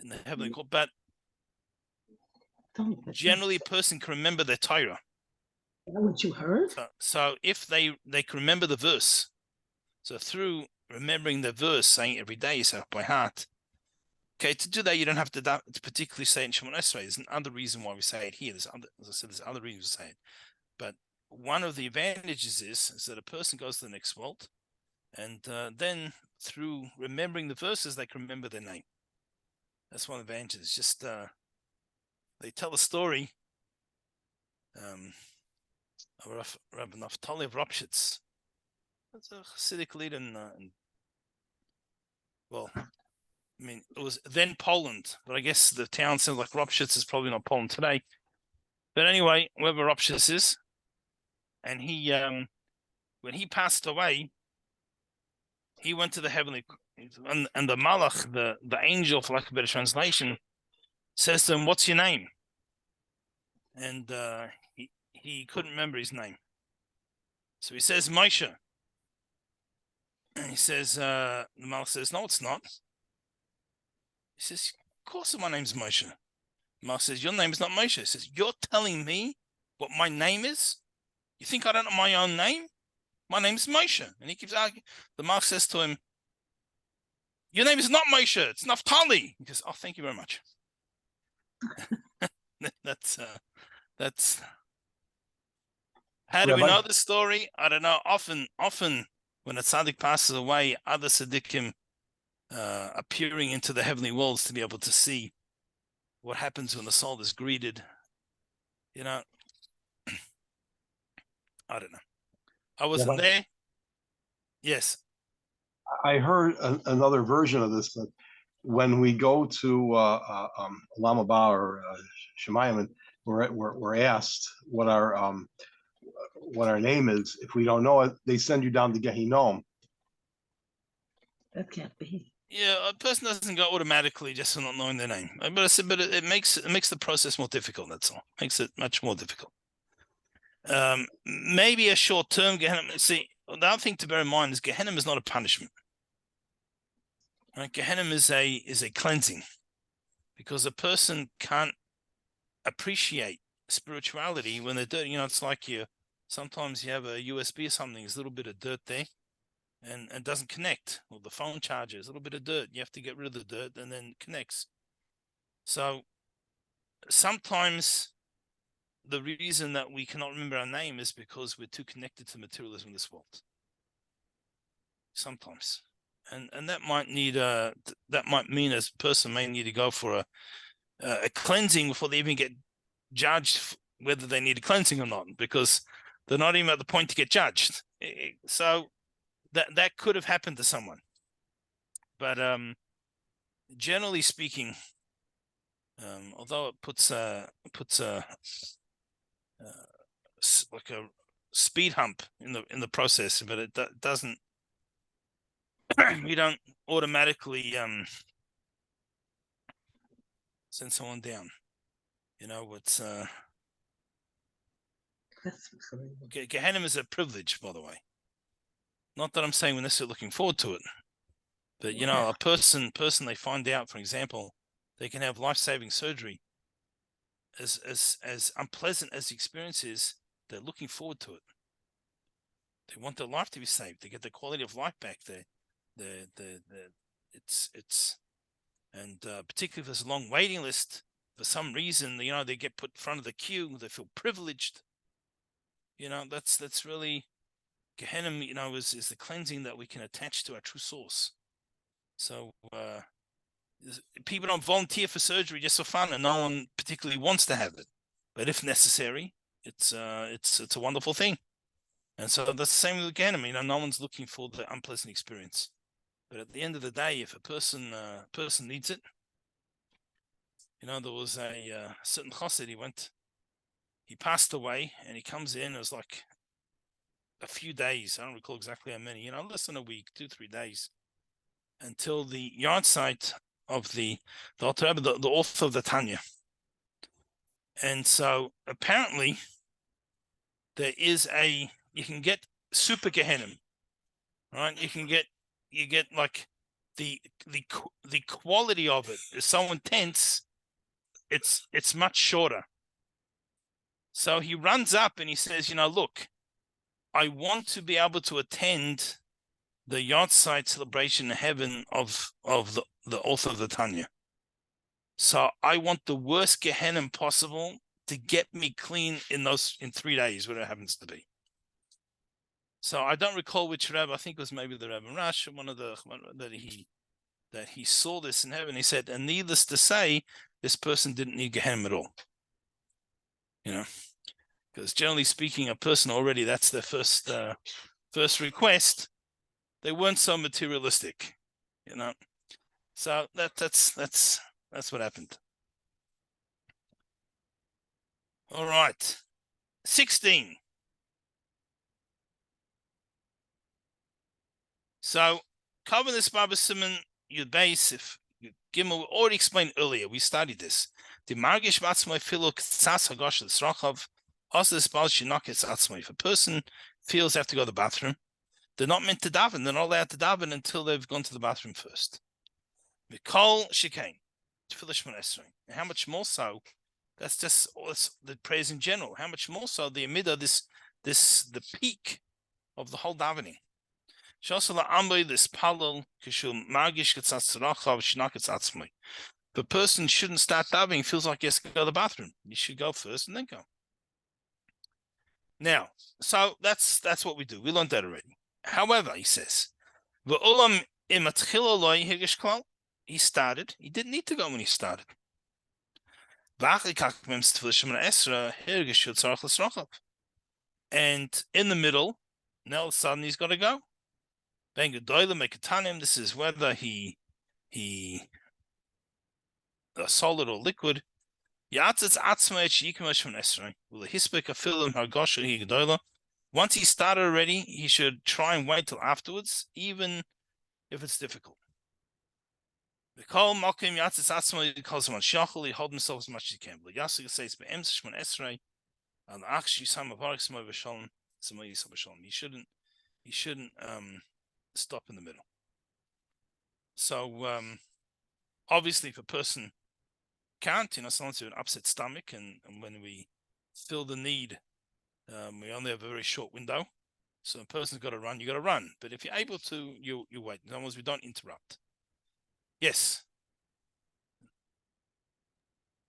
the heavenly court. But generally, a person can remember their Torah. Is that what you heard? So if they can remember the verse, so through remembering the verse, saying it every day yourself by heart. Okay, to do that, you don't have to particularly say it in Shemon Esrei. There's another reason why we say it here. As I said, there's other reasons to say it. But one of the advantages is that a person goes to the next world, and then through remembering the verses, they can remember their name. That's one of the advantages. Just they tell a story of Rabbi Naftali of Ropshitz. That's a Hasidic leader well, I mean, it was then Poland, but I guess the town sounds like Ropshitz is probably not Poland today. But anyway, wherever Ropshitz is, and he, when he passed away, he went to the heavenly, and the Malach, the angel, for lack of a better translation, says to him, "What's your name?" And he couldn't remember his name, so he says, "Moshe." And he says, the Malach says, "No, it's not." He says, "Of course my name's Moshe." Malach says, "Your name is not Moshe." He says, "You're telling me what my name is? You think I don't know my own name? My name is Moshe." And he keeps arguing. The Malach says to him, "Your name is not Moshe, it's Naftali." He goes, "Oh, thank you very much." That's how do we Rabbi? know the story? I don't know. Often when a tzaddik passes away, other tzaddikim appearing into the heavenly worlds to be able to see what happens when the soul is greeted. You know, I don't know. I wasn't there. Yes. I heard another version of this, but when we go to Olam Haba or Shemayim, and we're asked what our name is. If we don't know it, they send you down to Gehinnom. That can't be. Yeah, a person doesn't go automatically just for not knowing their name. But I said, but it makes the process more difficult. That's all. Makes it much more difficult. Maybe a short-term Gehenna. See, the other thing to bear in mind is Gehenna is not a punishment. Right? Gehenna is a cleansing, because a person can't appreciate spirituality when they're dirty. You know, it's like sometimes you have a USB or something, there's a little bit of dirt there, and it doesn't connect, or the phone charger is a little bit of dirt. You have to get rid of the dirt, and then it connects. So sometimes the reason that we cannot remember our name is because we're too connected to materialism in this world. Sometimes, and that might mean a person may need to go for a cleansing before they even get judged whether they need a cleansing or not, because they're not even at the point to get judged. So that could have happened to someone, but generally speaking, although it puts like a speed hump in the process, but it doesn't. We don't automatically send someone down. You know what's Gehenna is a privilege, by the way. Not that I'm saying we're necessarily looking forward to it, but you know, a person they find out, for example, they can have life-saving surgery. As unpleasant as the experience is, they're looking forward to it. They want their life to be saved. They get the quality of life back. Particularly if there's a long waiting list, for some reason, you know, they get put in front of the queue. They feel privileged. You know, that's really Gehenna. You know, is the cleansing that we can attach to our true source. So people don't volunteer for surgery just for fun, and no one particularly wants to have it. But if necessary, it's a wonderful thing. And so that's the same with Gehenim. No one's looking for the unpleasant experience. But at the end of the day, if a person needs it, there was a certain chassid, he passed away, and he comes in, it was like a few days, I don't recall exactly how many, less than a week, 2-3 days, until the yard site of the Alter Rebbe, the author of the Tanya. And so apparently there is you can get super Gehenim, right? You get like the quality of it is so intense, it's much shorter. So he runs up and he says, look, I want to be able to attend the yard site celebration in heaven of the author of the Tanya. So I want the worst Gehenim possible to get me clean in 3 days, whatever it happens to be. So I don't recall which Rebbe, I think it was maybe the Rebbe Rash, one of that he saw this in heaven. He said, and needless to say, this person didn't need Gehenim at all. Because generally speaking, a person already, that's their first request. They weren't so materialistic, So that's what happened. All right, 16. So cover this Baba Simon Yud Beis. If Gimel, we already explained earlier, we studied this. The Margish Batzmai Filu Ktsas Hagosh L'Srachav. Also, this Baal Shinaketz Atzmai. If a person feels they have to go to the bathroom, they're not meant to daven. They're not allowed to daven until they've gone to the bathroom first. Mikol Shekain. How much more so? That's just the prayers in general. How much more so the Amida, the peak of the whole davening. The person shouldn't start davening, feels like he has to go to the bathroom. You should go first and then go. Now, so that's what we do. We learned that already. However, he says, he started. He didn't need to go when he started. And in the middle, now all of a sudden he's got to go. This is whether he solid or liquid. Once he started already, he should try and wait till afterwards, even if it's difficult. He hold himself as much as he can. He shouldn't stop in the middle. So obviously if a person can't, someone's with an upset stomach, and when we feel the need, we only have a very short window. So a person's got to run, you got to run. But if you're able to, you wait. In other words, we don't interrupt. Yes.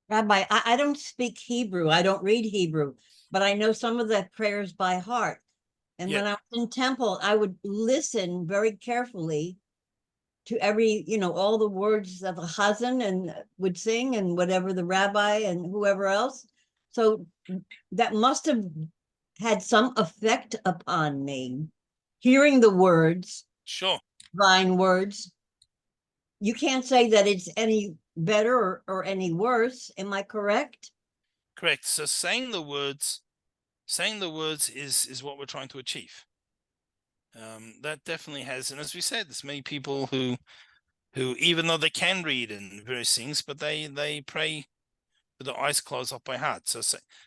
Rabbi, I don't speak Hebrew. I don't read Hebrew, but I know some of the prayers by heart. And when I was in temple, I would listen very carefully to every, all the words that the chazan and would sing, and whatever the rabbi and whoever else. So that must have had some effect upon me, hearing the words. Sure. Divine words. You can't say that it's any better or any worse. Am I correct? Correct. So saying the words is what we're trying to achieve. That definitely has, and as we said, there's many people who even though they can read and various things, but they pray with their eyes closed up by heart. So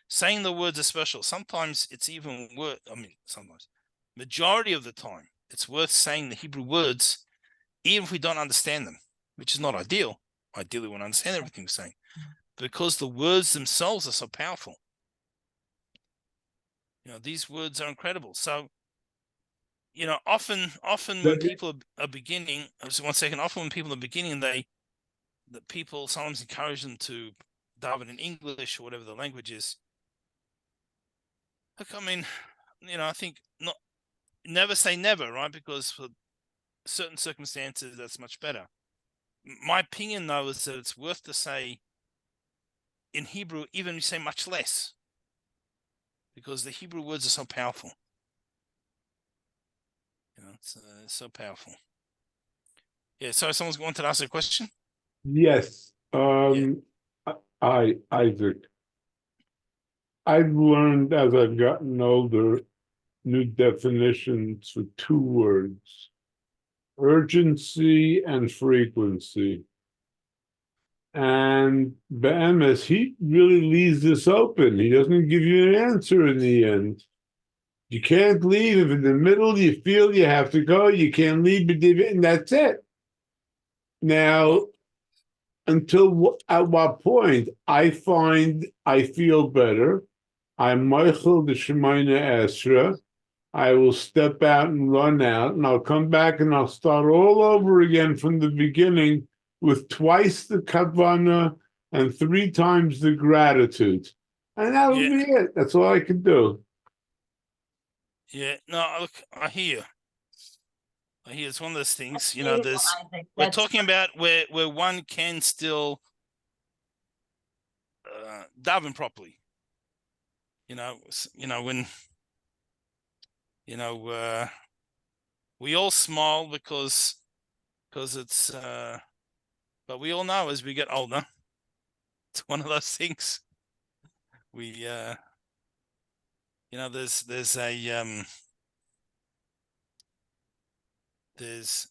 saying the words is special. Sometimes it's even worth. Sometimes, majority of the time, it's worth saying the Hebrew words, even if we don't understand them, which is not ideal. Ideally, we want to understand everything we're saying, because the words themselves are so powerful. These words are incredible. So, often when people are beginning, just 1 second, often when people are beginning, people sometimes encourage them to daven in English or whatever the language is. Look, I think never say never, right? Because for certain circumstances, that's much better. My opinion, though, is that it's worth to say in Hebrew, even if you say much less, because the Hebrew words are so powerful. It's so powerful. Yeah. So someone's wanted to ask a question. Yes. Isaac. I've learned as I've gotten older new definitions for two words: urgency and frequency. And Be'emes, he really leaves this open. He doesn't give you an answer in the end. You can't leave if in the middle you feel you have to go. You can't leave, and that's it. Now, at what point I find I feel better, I'm Michael the Shemaina Esra. I will step out and run out, and I'll come back and I'll start all over again from the beginning with twice the kavanah and 3 times the gratitude. And that'll be it. That's all I can do. Yeah. No, look, I hear. It's one of those things, you know, we're talking about where one can still daven properly. When we all smile because it's but we all know as we get older, it's one of those things. We there's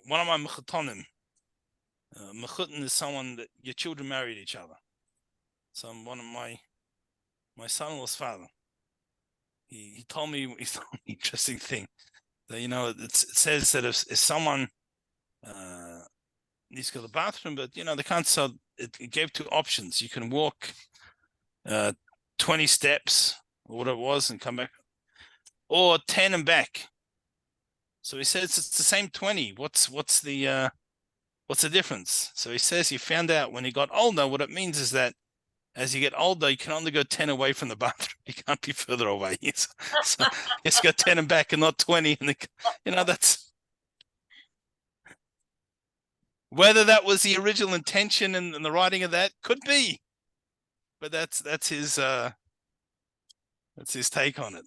one of my mechatonim. Mechutin is someone that your children married each other. So one of my son-in-law's father. He told me an interesting thing that it says that if someone needs to go to the bathroom, but they can't. So it gave 2 options. You can walk 20 steps or whatever it was and come back, or 10 and back. So he says it's the same 20. What's the difference? So he says he found out when he got older, what it means is that as you get older, you can only go 10 away from the bathroom. You can't be further away. So just go 10 and back and not 20. And that's whether that was the original intention and the writing of that could be, but that's his take on it.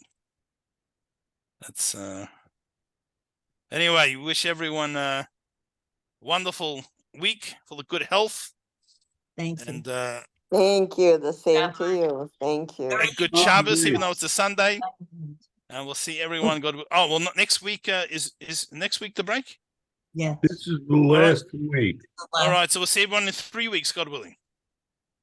That's anyway, wish everyone a wonderful week full of good health. Thank you. And Thank you. The same to you. Thank you. a good Shabbos, even though it's a Sunday. And we'll see everyone. Not next week. Is next week the break? Yeah. This is the last week. All right. So we'll see everyone in 3 weeks, God willing.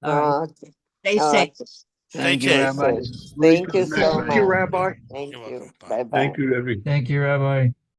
All right. Okay. Stay All safe. right. Thank you, care. Rabbi. Thank you so Thank you, much. Rabbi. Thank You're you. welcome. Bye. Bye bye. Thank you, Debbie. Thank you, Rabbi.